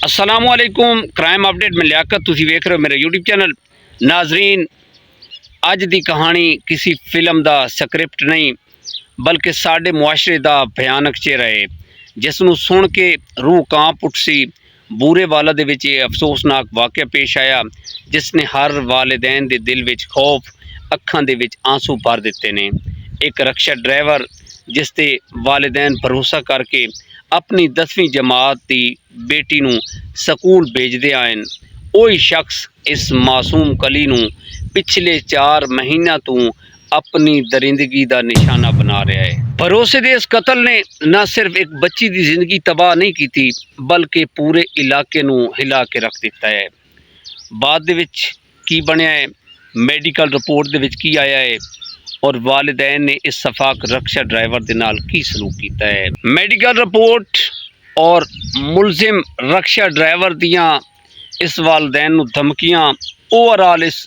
असलामुअलैकुम crime update में लियाकत तुसी वेख रहे हो मेरा यूट्यूब चैनल। नाजरीन, अज दी कहानी किसी फिल्म दा स्क्रिप्ट नहीं बल्कि साडे मुआशरे दा भयानक चेहरा है जिसनू सुन के रूह कांप उठसी। बूरे वाला दे विच ये अफसोसनाक वाक़या पेश आया जिसने हर वालिदैन दे दिल विच खौफ, अखां दे विच आंसू भर दिते ने। एक रक्षा ड्राइवर जिस ते वालिदैन भरोसा करके अपनी 10वीं जमात की बेटी नूं स्कूल भेजदे आए, वही शख्स इस मासूम कली नूं पिछले 4 महीनों तो अपनी दरिंदगी का निशाना बना रहा है। भरोसे दे इस कतल ने न सिर्फ एक बच्ची की जिंदगी तबाह नहीं की थी बल्कि पूरे इलाके नूं हिला के रख दिता है। बाद दे विच की बनया है, मैडिकल रिपोर्ट दे विच की आया है और वालिदैन ने इस सफाक रक्षा ड्राइवर के नाल की सलूक किया है। मैडिकल रिपोर्ट और मुलजिम रक्षा ड्राइवर दियाँ इस वालिदैन नूं धमकियाँ, ओवरऑल इस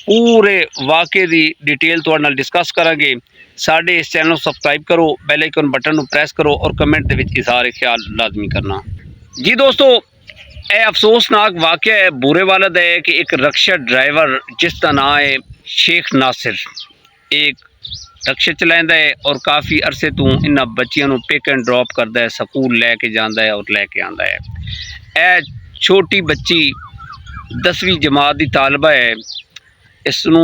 पूरे वाक़े की डिटेल तुहाडे नाल डिस्कस करांगे। साडे इस चैनल सबसक्राइब करो, बैल आइकन बटन नूं प्रेस करो और कमेंट दे विच इज़हार ख्याल लाजमी करना। जी दोस्तों, यह अफसोसनाक वाक़या है बुरे वाला दा है कि एक रक्षा ड्राइवर जिसका नाम है शेख नासिर, एक रक्षा चलाता है और काफ़ी अरसे तो इन्हां बच्चियों को पिक एंड ड्रॉप करता है, स्कूल लैके जाता है और लैके आता है। यह छोटी बच्ची 10वीं जमात की तालबा है। इसनू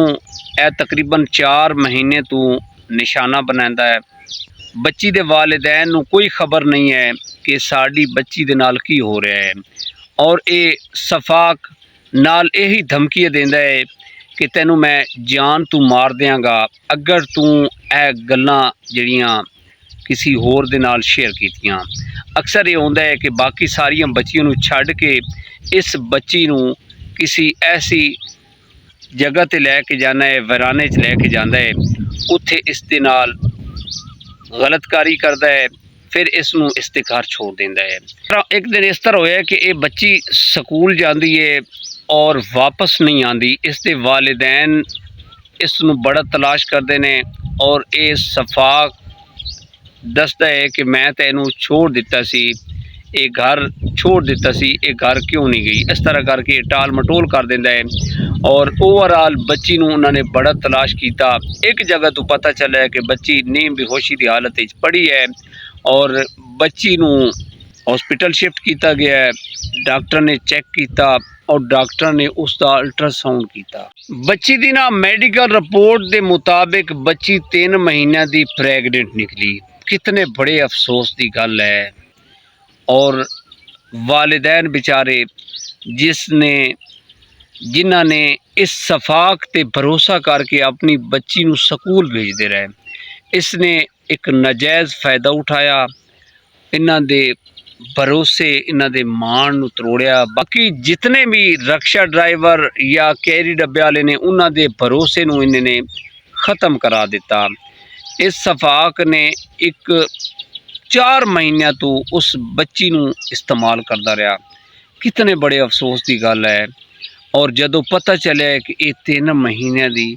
यह तकरीबन 4 महीने तो निशाना बनाता है। बच्ची दे वालिदैन नू कोई खबर नहीं है कि साड़ी बच्ची दे नाल की हो रहा है और ये सफाक नाल यही धमकियां देंदा है कि तैनू मैं जान तू मार देंगा अगर तू ए गल्लां जड़ियां किसी होर दे नाल शेयर कीतियां। अक्सर ये होंदा है कि बाकी सारियां बच्चियों नू छड्ड के इस बच्ची नू किसी ऐसी जगह ते लैके जाना है, वीराने च लैके जाता है, उत्थे इस दे नाल गलतकारी करता है, फिर इसनू इसके घर छोड़ देंदा है। एक दिन इस तरह होया कि ये बच्ची स्कूल जाती है और वापस नहीं आती। इसके वालिदैन इसनू बड़ा तलाश करते हैं और ये सफाक दसदा है कि मैं तैनू छोड़ दिता सी, ये घर छोड़ दिता सी, ये घर क्यों नहीं गई। इस तरह करके टाल मटोल कर देंदा है और ओवरऑल बच्ची नूं उन्होंने बड़ा तलाश किया। एक जगह तो पता चला है कि बच्ची नीम बेहोशी की हालत में पड़ी है और बच्ची नूं हॉस्पिटल शिफ्ट किया गया है। डॉक्टर ने चेक किया और डॉक्टर ने उसका अल्ट्रासाउंड किया। बच्ची की ना मैडिकल रिपोर्ट के मुताबिक बच्ची 3 महीनों की प्रेगनेंट निकली। कितने बड़े अफसोस की गल है। और वालिदैन बेचारे जिन्हों ने इस सफाक ते भरोसा करके अपनी बच्ची नूं स्कूल भेजते रहे, इसने एक नाजायज़ फ़ायदा उठाया, इन्हां दे भरोसे इन्हां दे मान नूं तरोड़िया। बाकी जितने भी रक्षा ड्राइवर या कैरी डब्बे वाले ने उन्हां दे भरोसे नूं इन्होंने ख़त्म करा दिता। इस सफाक ने एक 4 महीनों तो उस बच्ची नूं इस्तेमाल करता रहा। कितने बड़े अफसोस की गल है। और जदों पता चलिया कि ये 3 महीनों की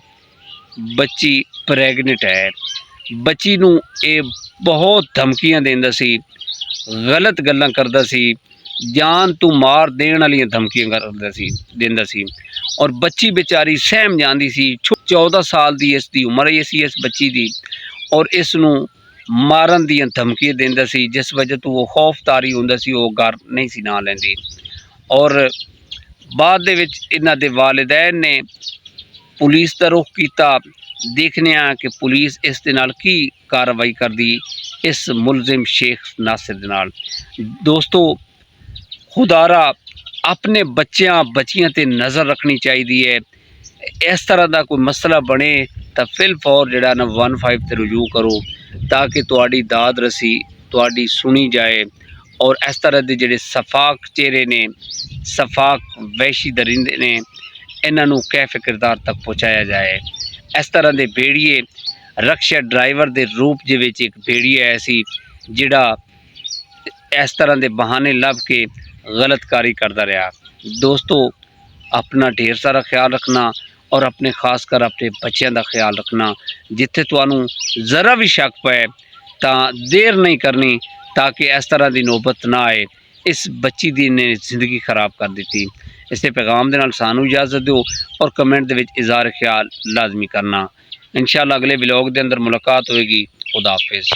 बच्ची प्रेगनेंट है, बच्ची नूं ये बहुत धमकियां देंदा सी, गलत गल्लां करदा सी, जान तू मार देण वालियां धमकियां करदा सी, देंदा सी और बच्ची बेचारी सहम जाती सी। 14 साल की इसकी उम्र है इस बच्ची की और इसनूं मारन दियां धमकियां देंदा सी, जिस वजह तो वो खौफतारी हुंदा सी, वो घर नहीं सी ना लैंदी। और बाद दे विच इन्हां दे वालिदैन ने पुलिस का रुख किया। देखने कि पुलिस इस दे नाल की कार्रवाई करदी इस मुलजिम शेख नासिर दे नाल। दोस्तों, खुदारा अपने बच्चियां ते नज़र रखनी चाहिए है। इस तरह का कोई मसला बने तो फिल फौर जिहड़ा ना 15 ते रुजू करो ताकि तुहाडी दाद रसी तुहाडी सुनी जाए और इस तरह के जिहड़े सफाक चेहरे ने, सफाक वहशी दरिंदे ने, इन्हों कैफ किरदार तक पहुँचाया जाए। इस तरह के भेड़िए रक्षा ड्राइवर के रूप एक भेड़िया ऐसी जिहड़ा इस तरह के बहाने लभ के गलतकारी करता रहा। दोस्तों, अपना ढेर सारा ख्याल रखना और अपने खास कर अपने बच्चों का ख्याल रखना। जिथे तुहानू ज़रा भी शक पे तो देर नहीं करनी ताकि इस तरह की नौबत ना आए। ਇਸ ਬੱਚੀ ਦੀ ਨੇ ਜ਼ਿੰਦਗੀ ਖਰਾਬ ਕਰ ਦਿੱਤੀ। ਇਸੇ ਪੈਗਾਮ ਦੇ ਨਾਲ ਸਾਨੂੰ ਇਜਾਜ਼ਤ ਦਿਓ ਔਰ ਕਮੈਂਟ ਦੇ ਵਿੱਚ ਇਜ਼ਹਾਰ ਖਿਆਲ ਲਾਜ਼ਮੀ ਕਰਨਾ। इंशाअल्लाह अगले व्लॉग के अंदर मुलाकात होएगी। खुदा हाफिज़।